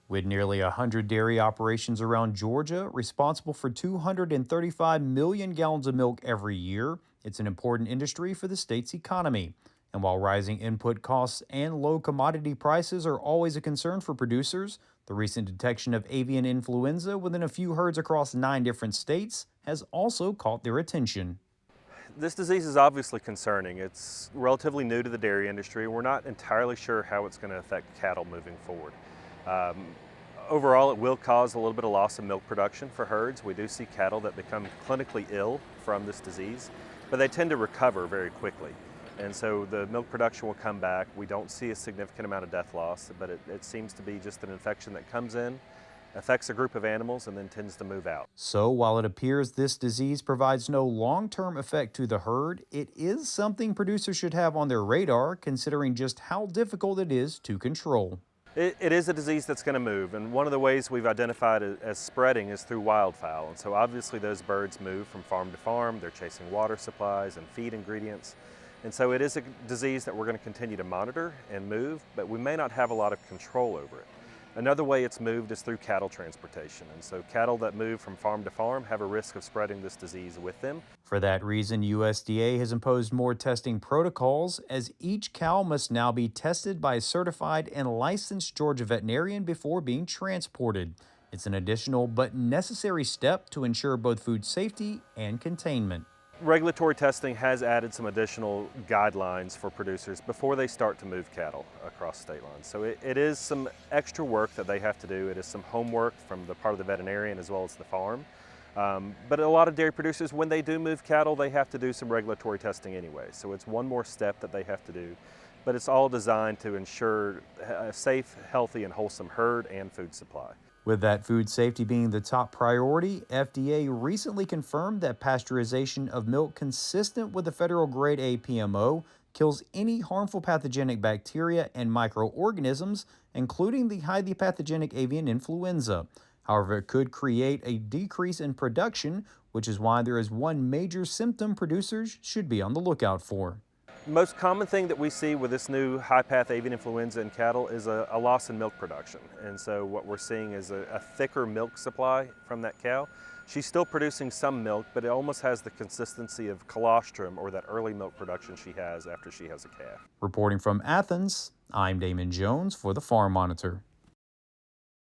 With nearly 100 dairy operations around Georgia, responsible for 235 million gallons of milk every year, it's an important industry for the state's economy. And while rising input costs and low commodity prices are always a concern for producers, the recent detection of avian influenza within a few herds across 9 different states has also caught their attention. This disease is obviously concerning. It's relatively new to the dairy industry. We're not entirely sure how it's going to affect cattle moving forward. Um, Overall, it will cause a little bit of loss of milk production for herds. We do see cattle that become clinically ill from this disease, but they tend to recover very quickly. And so the milk production will come back. We don't see a significant amount of death loss, but it seems to be just an infection that comes in, affects a group of animals, and then tends to move out. So, while it appears this disease provides no long term effect to the herd, it is something producers should have on their radar, considering just how difficult it is to control. It is a disease that's going to move, and one of the ways we've identified it as spreading is through wildfowl. And so obviously those birds move from farm to farm. They're chasing water supplies and feed ingredients. And so it is a disease that we're going to continue to monitor and move, but we may not have a lot of control over it. Another way it's moved is through cattle transportation. And so cattle that move from farm to farm have a risk of spreading this disease with them. For that reason, USDA has imposed more testing protocols, as each cow must now be tested by a certified and licensed Georgia veterinarian before being transported. It's an additional but necessary step to ensure both food safety and containment. Regulatory testing has added some additional guidelines for producers before they start to move cattle across state lines. So it is some extra work that they have to do. It is some homework from the part of the veterinarian as well as the farm. But a lot of dairy producers, when they do move cattle, they have to do some regulatory testing anyway. So it's one more step that they have to do. But it's all designed to ensure a safe, healthy, and wholesome herd and food supply. With that food safety being the top priority, FDA recently confirmed that pasteurization of milk consistent with the federal grade A PMO kills any harmful pathogenic bacteria and microorganisms, including the highly pathogenic avian influenza. However, it could create a decrease in production, which is why there is one major symptom producers should be on the lookout for. Most common thing that we see with this new high-path avian influenza in cattle is a loss in milk production. And so what we're seeing is a thicker milk supply from that cow. She's still producing some milk, but it almost has the consistency of colostrum, or that early milk production she has after she has a calf. Reporting from Athens, I'm Damon Jones for the Farm Monitor.